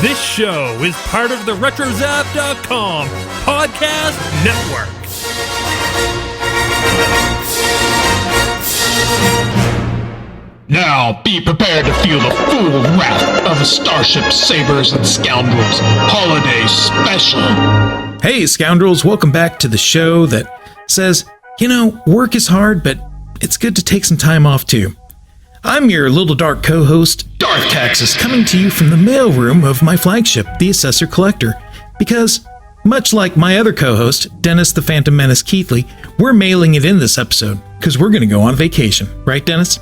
This show is part of the RetroZap.com podcast network. Now be prepared to feel the full wrath of Starship Sabers and Scoundrels Holiday Special. Hey, Scoundrels, welcome back to the show that says, work is hard, but it's good to take some time off too. I'm your little dark co-host, Darth Taxus, coming to you from the mailroom of my flagship, the Assessor Collector, because, much like my other co-host, Dennis the Phantom Menace Keithley, we're mailing it in this episode, because we're going to go on vacation. Right, Dennis?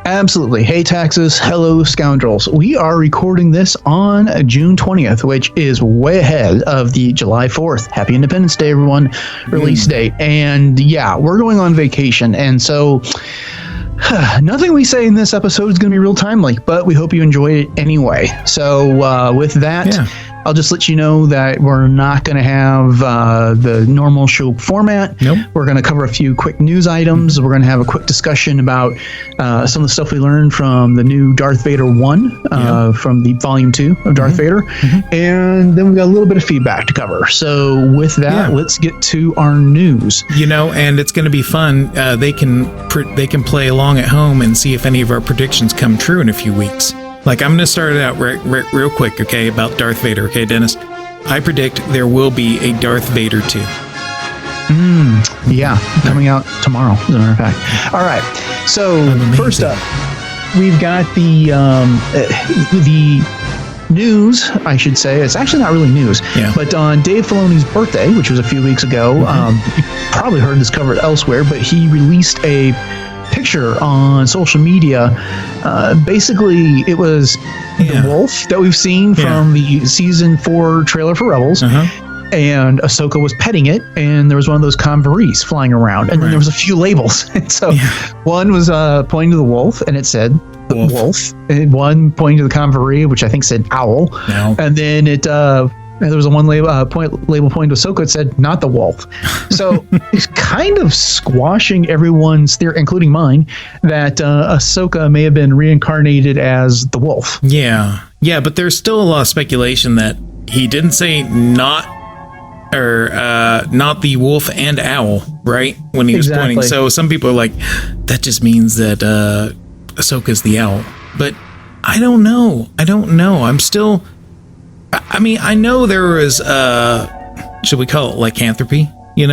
Absolutely. Hey, Taxus. Hello, Scoundrels. We are recording this on June 20th, which is way ahead of the July 4th. Happy Independence Day, everyone. Release date. And yeah, we're going on vacation. And so nothing we say in this episode is going to be real timely, but we hope you enjoy it anyway. So with that, I'll just let you know that we're not going to have the normal show format. Nope. We're going to cover a few quick news items. We're going to have a quick discussion about some of the stuff we learned from the new Darth Vader 1 from the Volume 2 of Darth Vader. And then we've got a little bit of feedback to cover. So with that, let's get to our news. And it's going to be fun. They can play along at home and see if any of our predictions come true in a few weeks. Like, I'm going to start it out real quick, okay, about Darth Vader, okay, Dennis? I predict there will be a Darth Vader 2. Coming out tomorrow, as a matter of fact. All right, so first up, we've got the news, I should say. It's actually not really news, but on Dave Filoni's birthday, which was a few weeks ago, you probably heard this covered elsewhere, but he released a picture on social media. Basically, it was the wolf that we've seen from the season 4 trailer for Rebels, and Ahsoka was petting it, and there was one of those converies flying around, and then there was a few labels. And so one was pointing to the wolf, and it said wolf, and one pointing to the convery, which I think said owl, and then it there was a one label pointing to Ahsoka. It said, not the wolf. So it's kind of squashing everyone's theory, including mine, that Ahsoka may have been reincarnated as the wolf. Yeah, but there's still a lot of speculation that he didn't say not the wolf and owl, right? When he was pointing. So some people are like, that just means that Ahsoka's the owl. But I don't know. I'm still... I know there was, should we call it lycanthropy, in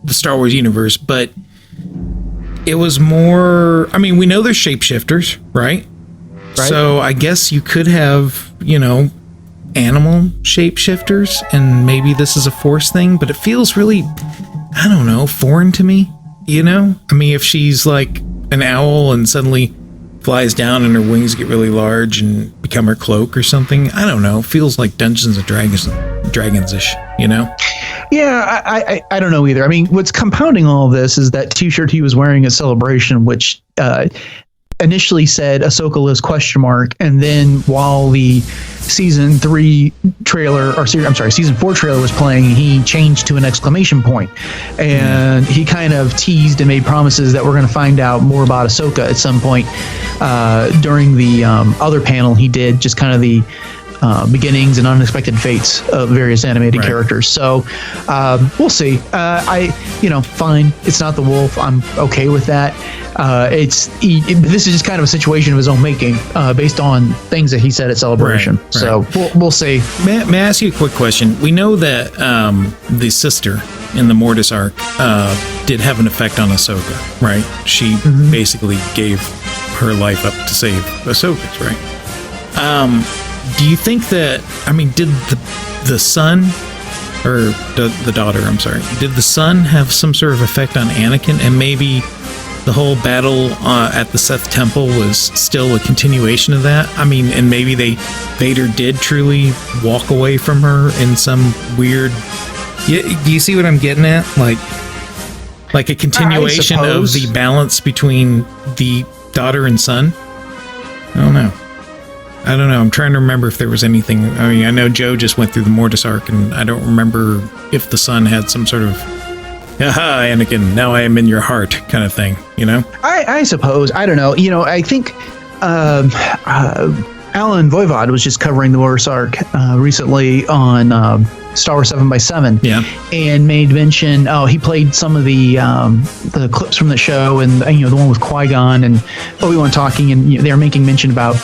the Star Wars universe, but it was more, we know there's shapeshifters, right? So I guess you could have, animal shapeshifters, and maybe this is a Force thing, but it feels really, I don't know, foreign to me, if she's like an owl and suddenly flies down and her wings get really large and become her cloak or something. I don't know. Feels like Dungeons and Dragons-ish, Yeah, I don't know either. What's compounding all of this is that t-shirt he was wearing at Celebration, which initially said Ahsoka lives ? And then while the season 4 trailer was playing, he changed to an exclamation point. And he kind of teased and made promises that we're going to find out more about Ahsoka at some point during the other panel he did, just kind of the beginnings and unexpected fates of various animated characters. So we'll see. Fine. It's not the wolf. I'm okay with that. This is just kind of a situation of his own making, based on things that he said at Celebration. Right. So we'll see. May I ask you a quick question? We know that the sister in the Mortis arc did have an effect on Ahsoka, right? She basically gave her life up to save Ahsoka's, right? Do you think that, did the son, or the daughter, did the son have some sort of effect on Anakin, and maybe the whole battle at the Sith Temple was still a continuation of that? And maybe Vader did truly walk away from her in some weird... do you see what I'm getting at? Like a continuation of the balance between the daughter and son? I don't know. I'm trying to remember if there was anything. I know Joe just went through the Mortis arc, and I don't remember if the son had some sort of "Aha, Anakin, now I am in your heart" kind of thing, I suppose. I don't know. I think Alan Voivod was just covering the Mortis arc recently on Star Wars 7x7. Yeah. And made mention, he played some of the clips from the show, and the one with Qui-Gon and Obi-Wan talking, and they were making mention about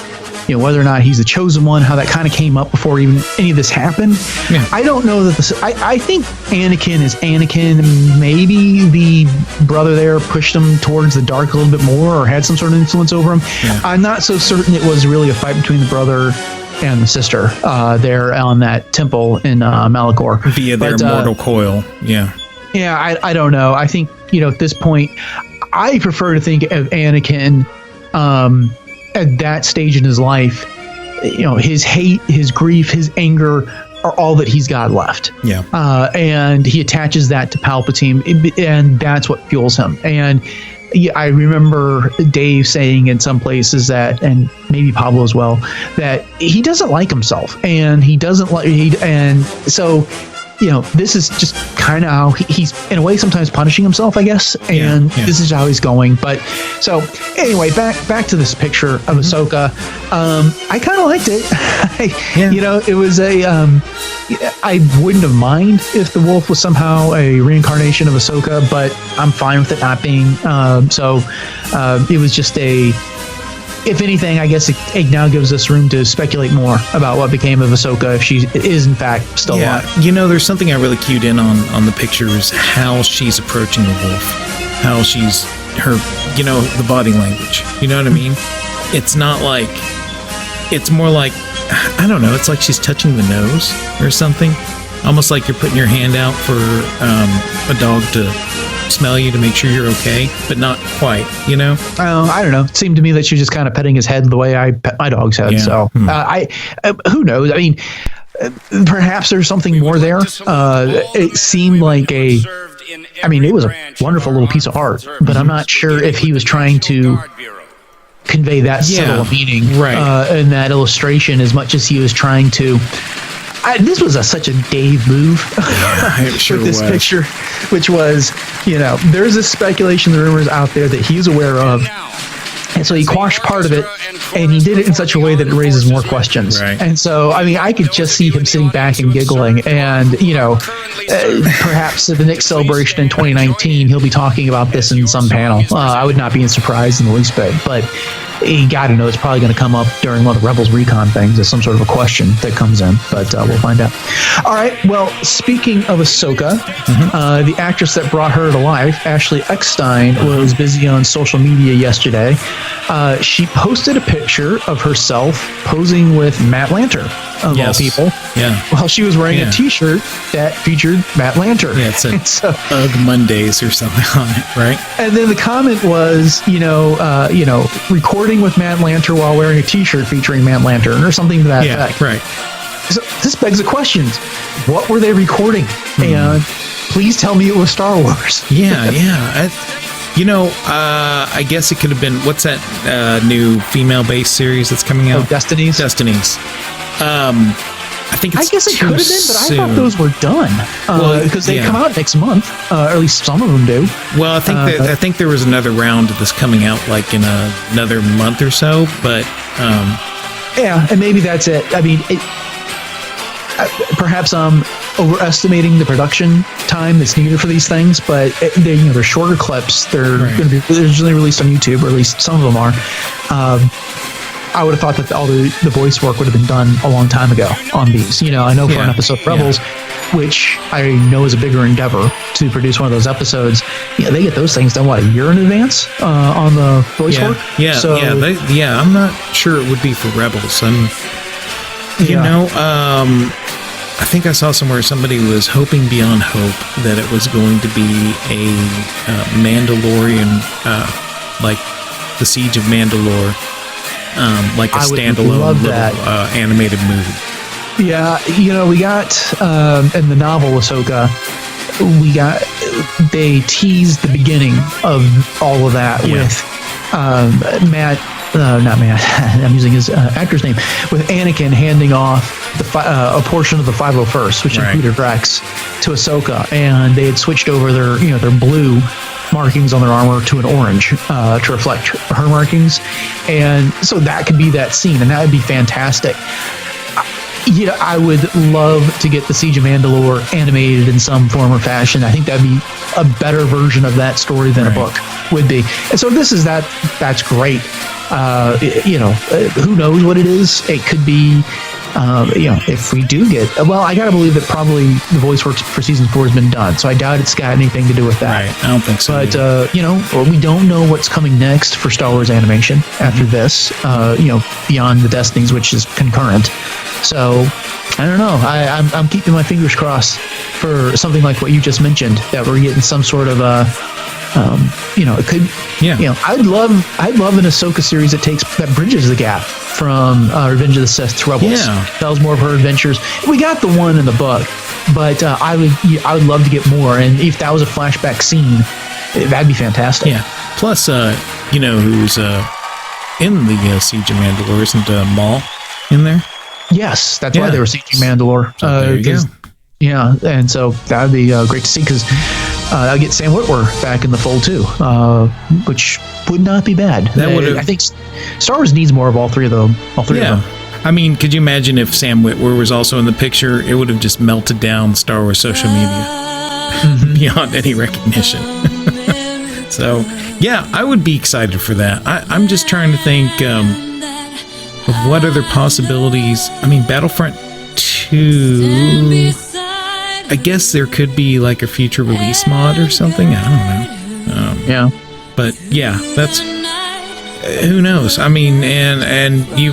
whether or not he's the chosen one, how that kind of came up before even any of this happened. Yeah. I don't know that this. I think Anakin is Anakin. Maybe the brother there pushed him towards the dark a little bit more, or had some sort of influence over him. Yeah. I'm not so certain it was really a fight between the brother and the sister there on that temple in Malachor via their mortal coil. Yeah. Yeah, I don't know. I think at this point, I prefer to think of Anakin at that stage in his life. His hate, his grief, his anger are all that he's got left. Yeah. And he attaches that to Palpatine, and that's what fuels him. And I remember Dave saying in some places that, and maybe Pablo as well, that he doesn't like himself, and he doesn't like and so this is just kind of how he's in a way sometimes punishing himself, I guess, and this is how he's going. But so anyway, back to this picture of Ahsoka. I kind of liked it. It was I wouldn't have mind if the wolf was somehow a reincarnation of Ahsoka, but I'm fine with it not being. It was just if anything, I guess it now gives us room to speculate more about what became of Ahsoka if she is in fact still alive. There's something I really cued in on the picture is how she's approaching the wolf, how she's the body language. You know what I mean? It's not like, it's more like, I don't know, it's like she's touching the nose or something, almost like you're putting your hand out for a dog to smell you to make sure you're okay, but not quite, I don't know. It seemed to me that she was just kind of petting his head the way I pet my dog's head. So who knows? I mean, perhaps there's something more there. It seemed like it was a wonderful little piece of art, but I'm not sure if he was trying to convey that subtle meaning in that illustration as much as he was trying to. This was such a Dave move with this picture, which was, there's this speculation, the rumors out there that he's aware of. And so he quashed part of it, and he did it in such a way that it raises more questions. Right. And so, I could just see him sitting back and giggling. And, perhaps at the next celebration in 2019, he'll be talking about this in some panel. I would not be surprised in the least bit. But you got to know it's probably going to come up during one of the Rebels Recon things as some sort of a question that comes in. But we'll find out. All right. Well, speaking of Ahsoka, the actress that brought her to life, Ashley Eckstein, was busy on social media yesterday. She posted a picture of herself posing with Matt Lanter, of all people. Yeah. While she was wearing a T-shirt that featured Matt Lanter. Yeah, it's Ugg Mondays or something on it, right? And then the comment was, recording with Matt Lanter while wearing a T-shirt featuring Matt Lanter, or something to that effect. Right. So this begs the question: what were they recording? And please tell me it was Star Wars. I guess it could have been, what's that new female-based series that's coming out? Destinies. I think it's I guess it could have been, but I thought those were done because they come out next month. Or at least some of them do. Well, I think there was another round that's coming out like in another month or so. But and maybe that's it. I mean, perhaps I'm overestimating the production time that's needed for these things, but they're shorter clips. They're going to be originally released on YouTube, or at least some of them are. I would have thought that all the voice work would have been done a long time ago on these. I know for an episode of Rebels, which I know is a bigger endeavor to produce one of those episodes, they get those things done, a year in advance on the voice work? I'm not sure it would be for Rebels. I think I saw somewhere somebody was hoping beyond hope that it was going to be a Mandalorian, like the Siege of Mandalore, like a standalone little animated movie. Yeah, we got in the novel Ahsoka, they teased the beginning of all of that with Matt not man, I'm using his actor's name, with Anakin handing off a portion of the 501st, which included Rex, to Ahsoka, and they had switched over their blue markings on their armor to an orange to reflect her markings, and so that could be that scene, and that would be fantastic. I would love to get the Siege of Mandalore animated in some form or fashion. I think that'd be a better version of that story than a book would be. And so if this is that, that's great. Who knows what it is? It could be, if we do get, well, I gotta believe that probably the voice work for season 4 has been done. So I doubt it's got anything to do with that. Right. I don't think so. But, we don't know what's coming next for Star Wars animation after this, beyond the Destinies, which is concurrent. So I don't know. I'm keeping my fingers crossed for something like what you just mentioned, that we're getting some sort of it could. Yeah. I'd love an Ahsoka series that bridges the gap from Revenge of the Sith to Rebels. Yeah. Tells more of her adventures. We got the one in the book, but I would love to get more. And if that was a flashback scene, that'd be fantastic. Yeah. Plus, who's in the Siege of Mandalore? Isn't Maul in there? Yes, that's why they were sieging Mandalore. There you go. Yeah, and so that would be great to see, because I'll get Sam Witwer back in the fold too, which would not be bad. I think Star Wars needs more of all three of them. I mean, could you imagine if Sam Witwer was also in the picture? It would have just melted down Star Wars social media beyond any recognition. So, yeah, I would be excited for that. I'm just trying to think of what other possibilities. I mean, Battlefront 2... I guess there could be like a future release mod or something. I don't know. But yeah, that's who knows. I mean, and you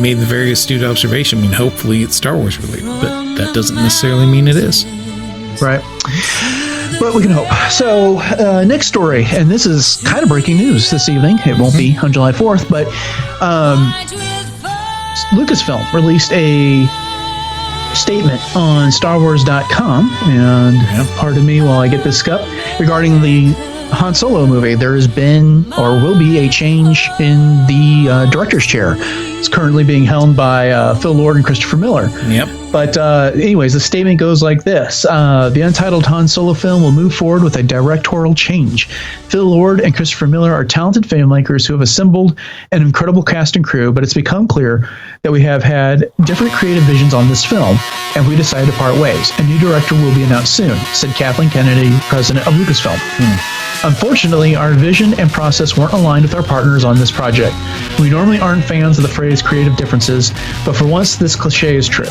made the very astute observation. I mean, hopefully it's Star Wars related, but that doesn't necessarily mean it is. Right. But we can hope. So next story, and this is kind of breaking news this evening. It won't be on July 4th, but Lucasfilm released a statement on StarWars.com, and pardon me while I get this up, regarding the Han Solo movie. There has been, or will be, a change in the director's chair. It's currently being held by Phil Lord and Christopher Miller. Yep. But anyways, the statement goes like this. The untitled Han Solo film will move forward with a directorial change. Phil Lord and Christopher Miller are talented filmmakers who have assembled an incredible cast and crew, but it's become clear that we have had different creative visions on this film, and we decided to part ways. A new director will be announced soon, said Kathleen Kennedy, president of Lucasfilm. Unfortunately, our vision and process weren't aligned with our partners on this project. We normally aren't fans of the phrase creative differences, but for once this cliche is true.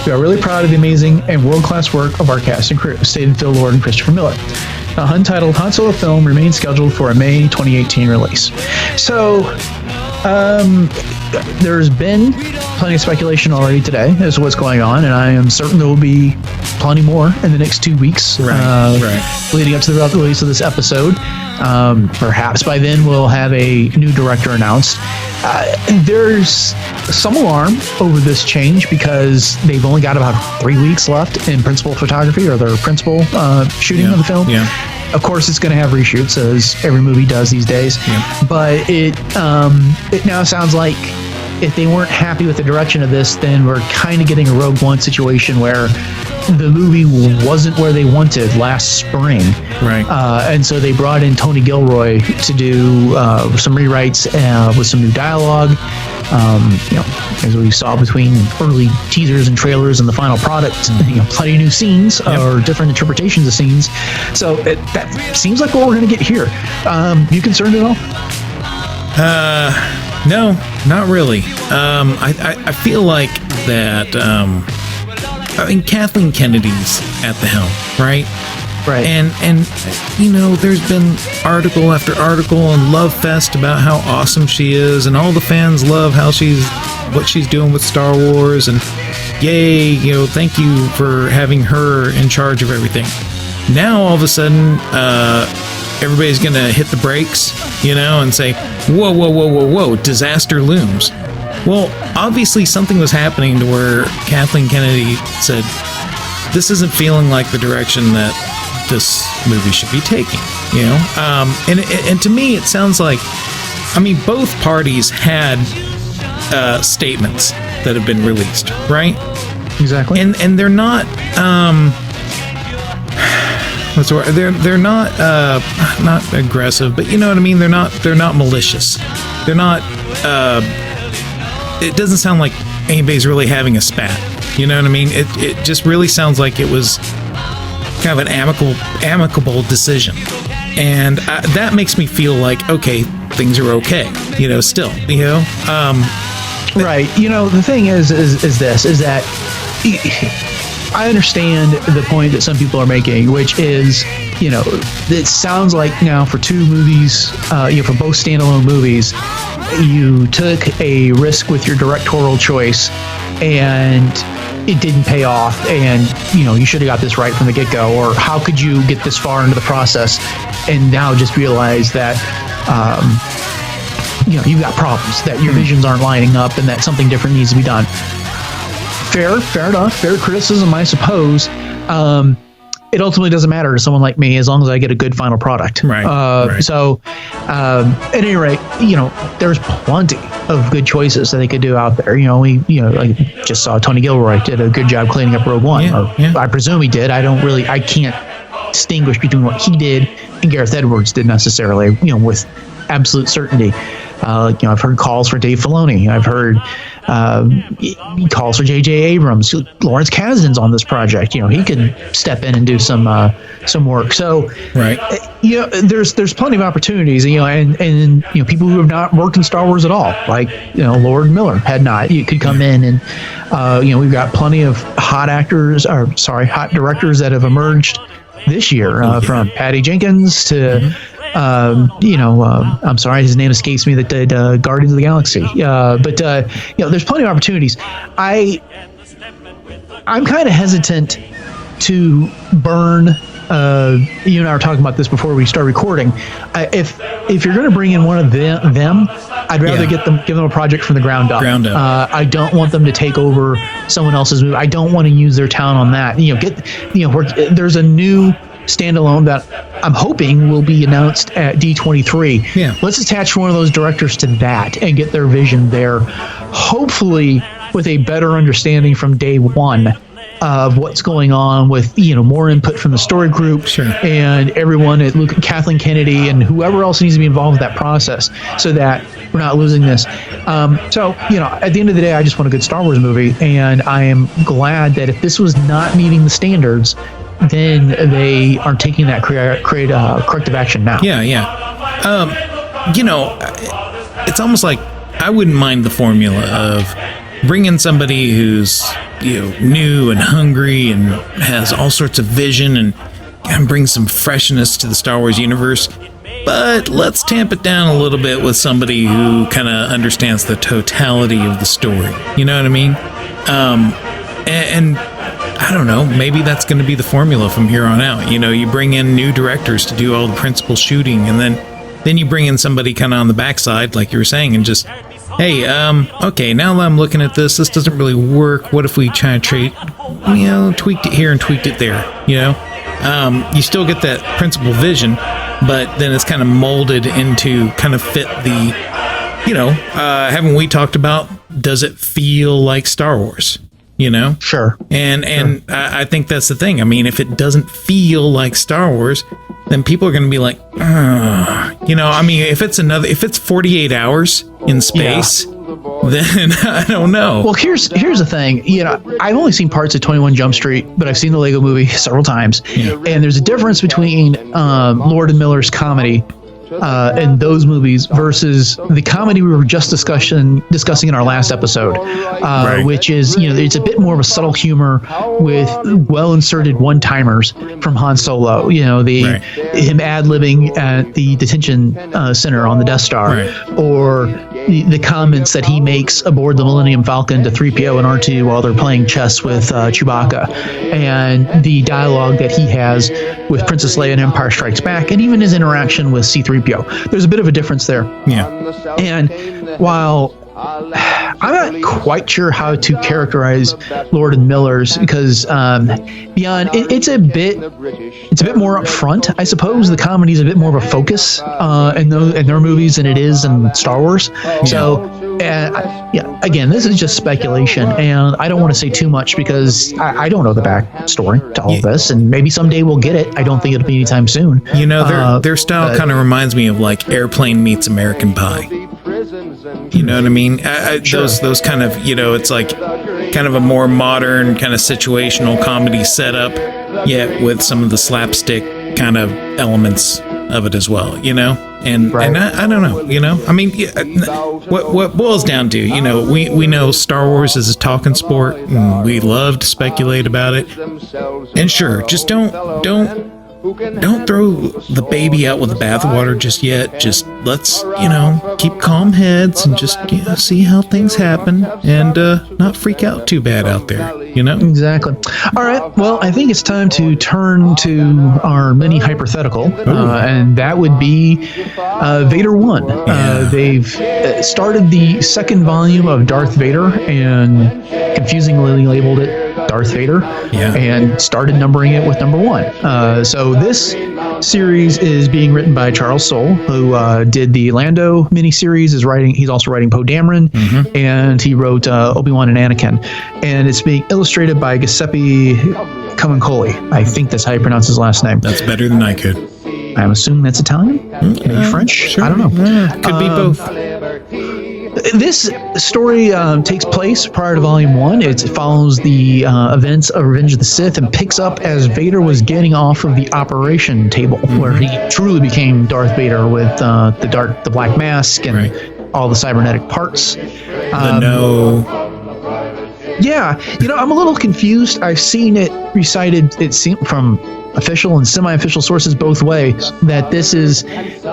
We are really proud of the amazing and world-class work of our cast and crew, stated Phil Lord and Christopher Miller. The untitled Han Solo film remains scheduled for a May 2018 release. So, there's been plenty of speculation already today as to what's going on, and I am certain there will be plenty more in the next 2 weeks leading up to the release of this episode. Perhaps by then we'll have a new director announced. There's some alarm over this change because they've only got about 3 weeks left in principal photography, or their principal shooting of the film. Of course, it's going to have reshoots, as every movie does these days. But it now sounds like if they weren't happy with the direction of this, then we're kind of getting a Rogue One situation where the movie wasn't where they wanted last spring. And so they brought in Tony Gilroy to do some rewrites with some new dialogue. As we saw between early teasers and trailers and the final product, plenty of new scenes or different interpretations of scenes. So that seems like what we're going to get here. You concerned at all? No, not really. I feel like that. Kathleen Kennedy's at the helm, right? And there's been article after article and love fest about how awesome she is, and all the fans love what she's doing with Star Wars, and yay, thank you for having her in charge of everything. Now all of a sudden, everybody's gonna hit the brakes, and say, whoa, disaster looms. Well, obviously something was happening to where Kathleen Kennedy said, this isn't feeling like the direction that this movie should be taking, and to me it sounds like I mean, both parties had statements that have been released, right? Exactly. And they're not what's the word? They're not aggressive, but you know what I mean? They're not malicious. They're not it doesn't sound like anybody's really having a spat. You know what I mean? It just really sounds like it was kind of an amicable decision. And that makes me feel like, okay, things are okay, you know, still, you know? Right. You know, the thing is that I understand the point that some people are making, which is, you know, it sounds like now for two movies, you know, for both standalone movies, you took a risk with your directorial choice and it didn't pay off, and you know you should have got this right from the get-go, or how could you get this far into the process and now just realize that you know you've got problems, that your visions aren't lining up and that something different needs to be done. Fair enough, fair criticism, I suppose. It ultimately doesn't matter to someone like me as long as I get a good final product. Right. So, at any rate, you know, there's plenty of good choices that they could do out there. You know, I just saw Tony Gilroy did a good job cleaning up Rogue One. Yeah. I presume he did. I can't distinguish between what he did and Gareth Edwards did necessarily, you know, with absolute certainty. You know, I've heard calls for Dave Filoni. I've heard calls for J.J. Abrams. Lawrence Kasdan's on this project. You know, he could step in and do some work. So, right. You know, there's plenty of opportunities. You know, and you know, people who have not worked in Star Wars at all, like you know, Lord Miller had not. You could come in and you know, we've got plenty of hot directors that have emerged this year, from Patty Jenkins to. You know, I'm sorry, his name escapes me, that did Guardians of the Galaxy. But you know, there's plenty of opportunities. I'm kind of hesitant to burn. You and I were talking about this before we start recording. If you're going to bring in one of them, I'd rather give them a project from the ground up. I don't want them to take over someone else's movie. I don't want to use their talent on that. You know, there's a new standalone that I'm hoping will be announced at D23. Yeah. Let's attach one of those directors to that and get their vision there, hopefully with a better understanding from day one of what's going on, with you know more input from the story group. Sure. And everyone at Kathleen Kennedy and whoever else needs to be involved with that process, so that we're not losing this. So you know, at the end of the day, I just want a good Star Wars movie, and I am glad that if this was not meeting the standards, then they are taking that corrective action now. Yeah. You know, it's almost like I wouldn't mind the formula of bringing somebody who's, you know, new and hungry and has all sorts of vision and bring some freshness to the Star Wars universe. But let's tamp it down a little bit with somebody who kind of understands the totality of the story. You know what I mean? And I don't know, maybe that's going to be the formula from here on out. You know, you bring in new directors to do all the principal shooting, and then you bring in somebody kind of on the backside, like you were saying, and just, hey, okay, now that I'm looking at this doesn't really work. What if we try and tweaked it here and tweaked it there, you know? You still get that principal vision, but then it's kind of molded into kind of fit the, you know, haven't we talked about, does it feel like Star Wars? You know? Sure. And I think that's the thing. I mean, if it doesn't feel like Star Wars, then people are going to be like, you know, I mean, if it's 48 hours in space, then I don't know. Well, here's the thing. You know, I've only seen parts of 21 Jump Street, but I've seen the Lego movie several times. Yeah. And there's a difference between Lord and Miller's comedy in those movies versus the comedy we were just discussing in our last episode, right. Which is, you know, it's a bit more of a subtle humor with well inserted one-timers from Han Solo. You know, him ad-libbing at the detention center on the Death Star, or the comments that he makes aboard the Millennium Falcon to 3PO and R2 while they're playing chess with Chewbacca, and the dialogue that he has with Princess Leia in Empire Strikes Back, and even his interaction with C-3PO. There's a bit of a difference there. Yeah. And while I'm not quite sure how to characterize Lord and Miller's because beyond it's a bit more upfront, I suppose. The comedy is a bit more of a focus in their movies than it is in Star Wars. So again, this is just speculation, and I don't want to say too much because I don't know the backstory to all of this, and maybe someday we'll get it. I don't think it'll be anytime soon. You know, their style kind of reminds me of like Airplane meets American Pie. You know what I mean? Sure. Those kind of, it's like kind of a more modern kind of situational comedy setup, yet with some of the slapstick kind of elements of it as well, And Right. and I don't know, I mean, what boils down to, we know Star Wars is a talking sport, and we love to speculate about it. And sure, just don't throw the baby out with the bathwater just yet. Just let's, keep calm heads and just see how things happen and not freak out too bad out there, Exactly. All right. Well, I think it's time to turn to our mini hypothetical, and that would be Vader 1. They've started the second volume of Darth Vader and confusingly labeled it Darth Vader, and started numbering it with number 1. So this series is being written by Charles Soule, who did the Lando miniseries. He's also writing Poe Dameron, and he wrote Obi-Wan and Anakin. And it's being illustrated by Giuseppe Camuncoli. I think that's how you pronounce his last name. That's better than I could. I'm assuming that's Italian, maybe French. Sure. I don't know. Could be both. This story takes place prior to Volume 1. It follows the events of Revenge of the Sith and picks up as Vader was getting off of the operation table, where he truly became Darth Vader with the black mask and all the cybernetic parts. Yeah, I'm a little confused. I've seen it recited, it seemed from official and semi-official sources both ways, that this is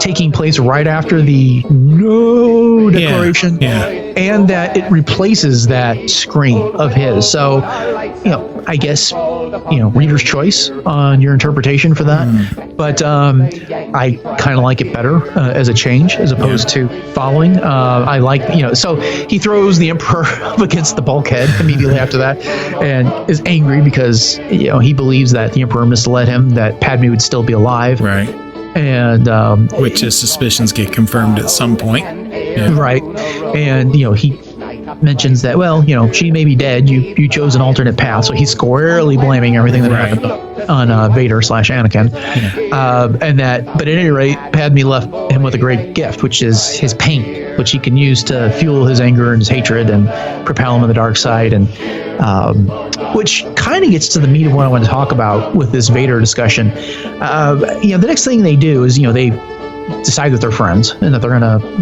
taking place right after the No declaration, and that it replaces that screen of his. So, I guess, reader's choice on your interpretation for that. But I kind of like it better as a change as opposed to following. I like, so he throws the Emperor up against the bulkhead immediately after that and is angry because, he believes that the Emperor misled him, that Padme would still be alive. Right. And which his suspicions get confirmed at some point. Right. And, he mentions that, she may be dead. You chose an alternate path. So he's squarely blaming everything that happened on Vader/Anakin. But at any rate, Padme left him with a great gift, which is his paint, which he can use to fuel his anger and his hatred and propel him to the dark side. And which kind of gets to the meat of what I want to talk about with this Vader discussion. The next thing they do is, they decide that they're friends and that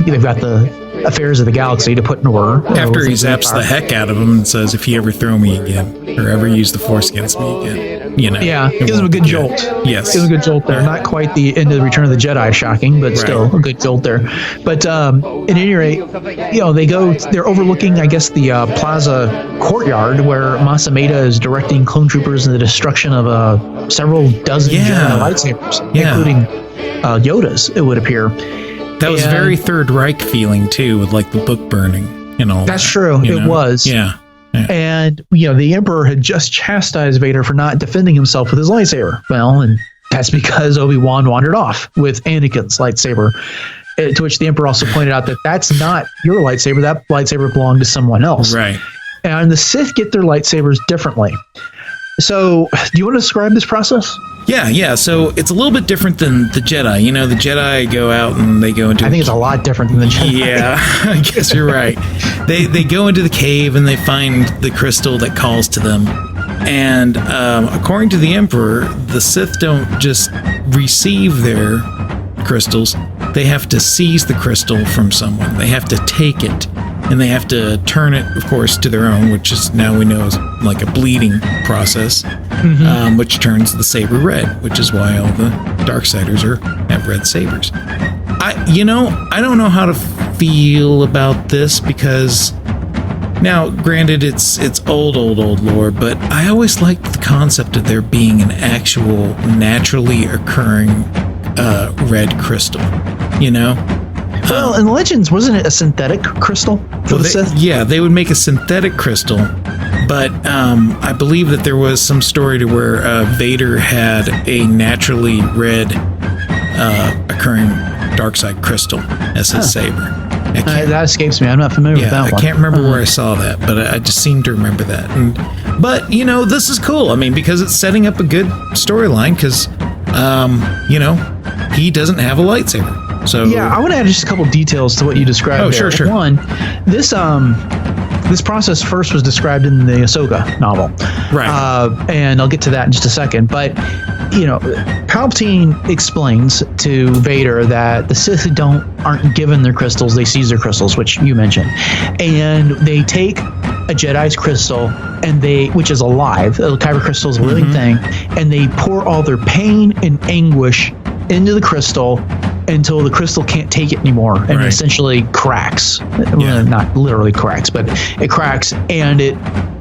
they've got the affairs of the galaxy to put in order. After he zaps the heck out of him and says, if you ever throw me again or ever use the Force against me again, gives him a good jolt. Yes. Gives him a good jolt there. Not quite the end of the Return of the Jedi, shocking, but still a good jolt there. But at any rate, they're overlooking, I guess, the Plaza courtyard where Masameda is directing clone troopers in the destruction of several dozen Jedi lightsabers, including Yoda's, it would appear. That was very Third Reich feeling too, with like the book burning and all. That's true. It was. Yeah. And the Emperor had just chastised Vader for not defending himself with his lightsaber. Well, and that's because Obi-Wan wandered off with Anakin's lightsaber. To which the Emperor also pointed out that that's not your lightsaber. That lightsaber belonged to someone else. Right. And the Sith get their lightsabers differently. So, do you want to describe this process? Yeah. So it's a little bit different than the Jedi. The Jedi go out and they go into... I think it's a lot different than the Jedi. Yeah, I guess you're right. They go into the cave and they find the crystal that calls to them. And according to the Emperor, the Sith don't just receive their crystals. They have to seize the crystal from someone. They have to take it. And they have to turn it, of course, to their own, which is now we know is like a bleeding process, which turns the saber red, which is why all the Darksiders have red sabers. I don't know how to feel about this because now, granted, it's old lore, but I always liked the concept of there being an actual naturally occurring red crystal. Well, in Legends, wasn't it a synthetic crystal for the Sith? Yeah, they would make a synthetic crystal, but I believe that there was some story to where Vader had a naturally red occurring dark side crystal as his saber. That escapes me. I'm not familiar with that one. I can't remember where I saw that, but I just seem to remember that. But this is cool. I mean, because it's setting up a good storyline. Because he doesn't have a lightsaber. So yeah, I want to add just a couple details to what you described. Oh, there. sure. One, this process first was described in the Ahsoka novel, right? And I'll get to that in just a second. But Palpatine explains to Vader that the Sith aren't given their crystals; they seize their crystals, which you mentioned, and they take a Jedi's crystal, which is alive. The Kyber Crystal is a living thing, and they pour all their pain and anguish into the crystal until the crystal can't take it anymore, and it essentially cracks. Well, not literally cracks, but it cracks, and it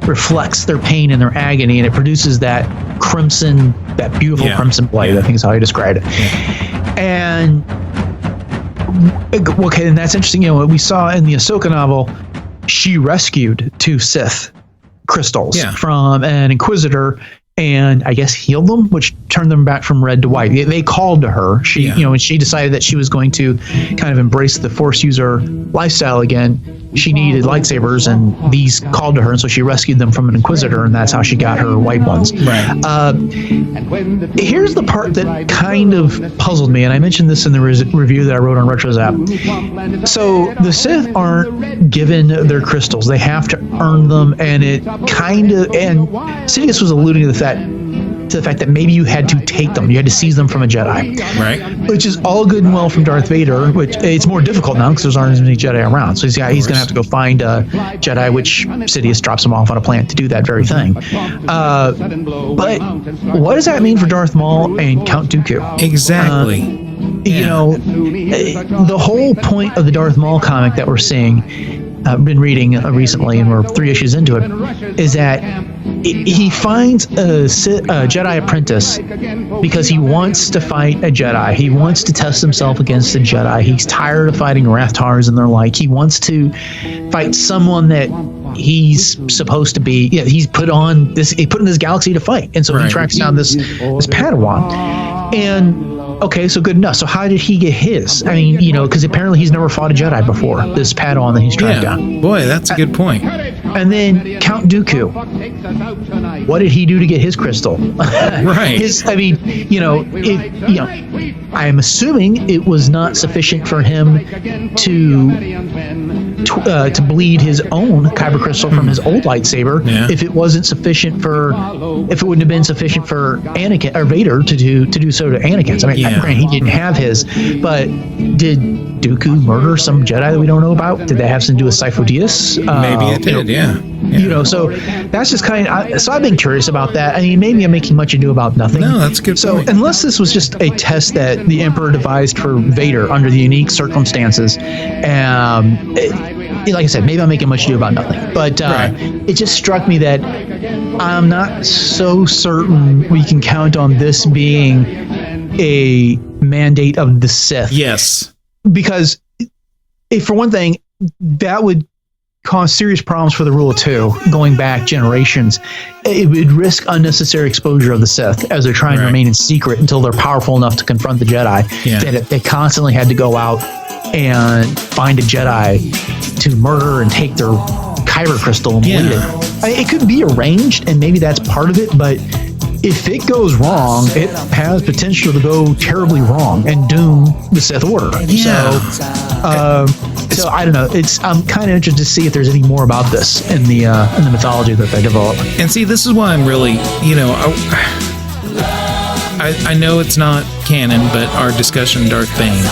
reflects their pain and their agony, and it produces that crimson, that beautiful crimson blade. I think is how he described it. And okay, and that's interesting. We saw in the Ahsoka novel, she rescued 2 Sith crystals from an Inquisitor, and I guess healed them, which turned them back from red to white. They called to her. She, when she decided that she was going to kind of embrace the Force user lifestyle again, she needed lightsabers, and these called to her, and so she rescued them from an Inquisitor, and that's how she got her white ones. Right. Here's the part that kind of puzzled me, and I mentioned this in the review that I wrote on RetroZap. So the Sith aren't given their crystals; they have to earn them, and and Sidious was alluding to the fact that maybe you had to take them, you had to seize them from a Jedi, right? Which is all good and well from Darth Vader. Which it's more difficult now because there aren't as many Jedi around. So he's going to have to go find a Jedi, which Sidious drops him off on a planet to do that very thing. But what does that mean for Darth Maul and Count Dooku? Exactly. The whole point of the Darth Maul comic that we're seeing. I've been reading recently, and we're 3 issues into it, is that he finds a Jedi apprentice because he wants to fight a Jedi. He wants to test himself against a Jedi. He's tired of fighting Rathtars and their like. He wants to fight someone that he's supposed to be. He's put in this galaxy to fight, and so he tracks down this Padawan. And okay, so good enough. So how did he get his? I mean, because apparently he's never fought a Jedi before, this Padawan that he's tracked down. Boy, that's a good point. And then Count Dooku. What did he do to get his crystal? Right. I'm assuming it was not sufficient for him to bleed his own Kyber crystal from his old lightsaber. If it wouldn't have been sufficient for Anakin or Vader to do so to Anakin's. I mean, granted, he didn't have his, but did Dooku murder some Jedi that we don't know about? Did that have something to do with Sifo Dyas? Maybe it did. So that's just kind of. So I've been curious about that. I mean, maybe I'm making much ado about nothing. No, that's a good point. So unless this was just a test that the Emperor devised for Vader under the unique circumstances, like I said, maybe I'm making much ado about nothing. But it just struck me that I'm not so certain we can count on this being a mandate of the Sith. Yes. Because, if for one thing, that would cause serious problems for the Rule of Two going back generations. It would risk unnecessary exposure of the Sith as they're trying to remain in secret until they're powerful enough to confront the Jedi. That they constantly had to go out and find a Jedi to murder and take their Kyber crystal and bleed it. It could be arranged, and maybe that's part of it, but if it goes wrong, it has potential to go terribly wrong and doom the Sith Order. So I don't know. I'm kind of interested to see if there's any more about this in the mythology that they develop. And see, this is why I'm really, I know it's not canon, but our discussion of Darth Bane,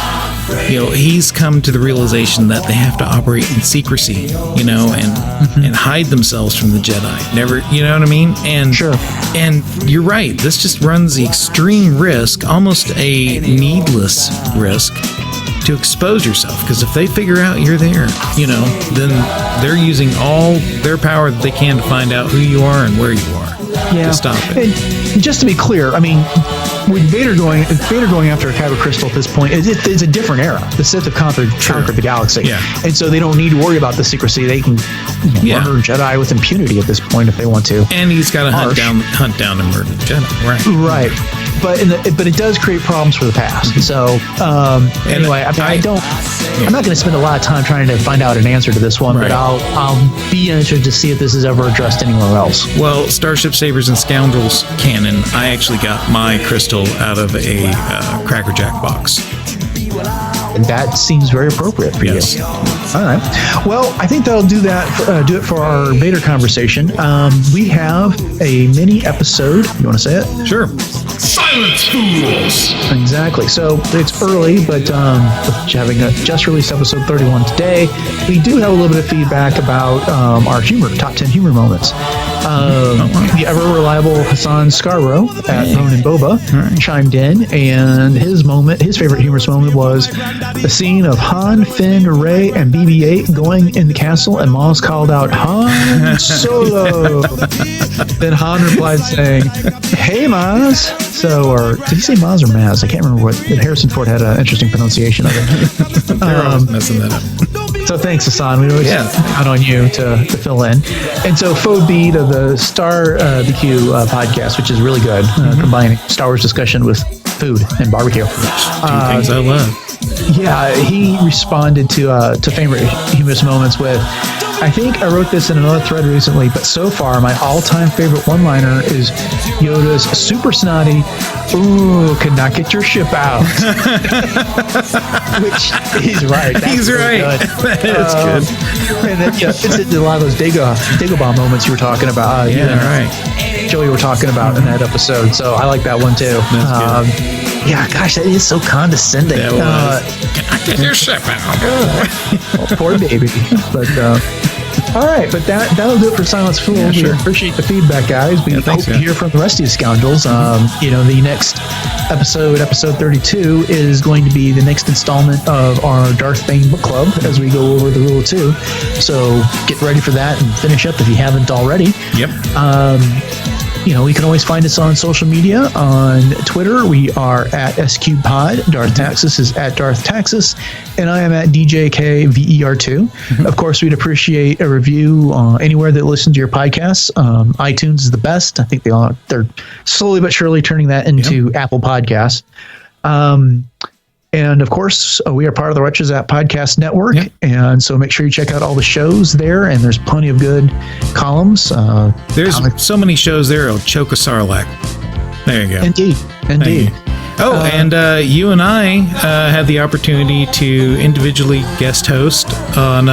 he's come to the realization that they have to operate in secrecy, and hide themselves from the Jedi. Never, you know what I mean? And and you're right. This just runs the extreme risk, almost a needless risk, to expose yourself, because if they figure out you're there, then they're using all their power that they can to find out who you are and where you are to stop it. And just to be clear, I mean, with Vader going after a Kyber Crystal at this point, it's a different era. The Sith have conquered the galaxy, and so they don't need to worry about the secrecy. They can murder Jedi with impunity at this point if they want to. And he's got to hunt down and murder Jedi, right? But it does create problems for the past. So anyway, I'm not going to spend a lot of time trying to find out an answer to this one, but I'll be interested to see if this is ever addressed anywhere else. Well, Starship Sabers and Scoundrels canon, I actually got my crystal out of a Cracker Jack box. And that seems very appropriate for you. All right. Well, I think that'll do it for our Vader conversation. We have a mini episode. You want to say it? Sure. Silence, fools! Exactly. So it's early, but having just released episode 31 today, we do have a little bit of feedback about our top 10 humor moments. The ever-reliable Hassan Scarborough at Ronin Boba chimed in, and his favorite humorous moment was the scene of Han, Finn, Rey, and BB-8 going in the castle, and Maul's called out, Han Solo! Then Han replied saying, hey, Maz! Or did he say Maz or Maz? I can't remember what. Harrison Ford had an interesting pronunciation of it. They're always messing that up. So thanks, Hassan. We always count on you to fill in. And so Faux Beat of the Star BQ podcast, which is really good, combining Star Wars discussion with food and barbecue. Two things I love. Yeah, he responded to favorite humorous moments with, I think I wrote this in another thread recently, but so far my all-time favorite one-liner is Yoda's super snotty, ooh, could not get your ship out. Which he's right. He's right. That is good. And then it's a lot of those Dagobah moments you were talking about. Right. Joey were talking about in that episode. So I like that one too. That's good. Yeah, gosh, that is so condescending. Get your ship out. Poor baby. But all right, but that'll do it for Silence Fool. Yeah, sure. We appreciate the feedback, guys. We hope to hear from the rest of you scoundrels. The next episode 32, is going to be the next installment of our Darth Bane book club as we go over the Rule of Two. So get ready for that and finish up if you haven't already. Yep. You can always find us on social media. On Twitter, we are at SQPod. Darth Taxus is at Darth Taxus, and I am at DJKVER2. Of course, we'd appreciate a review anywhere that listen to your podcasts. iTunes is the best. I think they're slowly but surely turning that into Apple Podcasts. And of course, we are part of the Retros App Podcast Network, and so make sure you check out all the shows there. And there's plenty of good columns. There's so many shows there. It'll choke a sarlacc. There you go. Indeed. Oh, and you and I had the opportunity to individually guest host on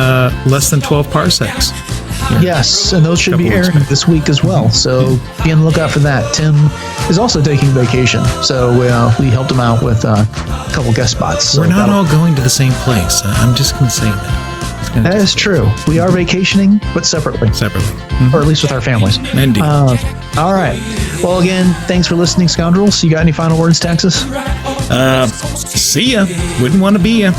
Less Than 12 Parsecs. Yes, and those should be airing this week as well. So be on the lookout for that. Tim is also taking vacation, so we helped him out with a couple guest spots. So we're not all going to the same place. I'm just going to say that. That is true. We are vacationing, but separately. Or at least with our families. Indeed. All right. Well, again, thanks for listening, Scoundrels. You got any final words, Taxus? See ya. Wouldn't want to be ya.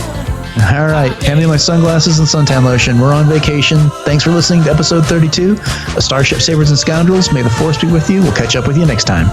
All right. Hand me my sunglasses and suntan lotion. We're on vacation. Thanks for listening to episode 32 of Starship Sabers and Scoundrels. May the Force be with you. We'll catch up with you next time.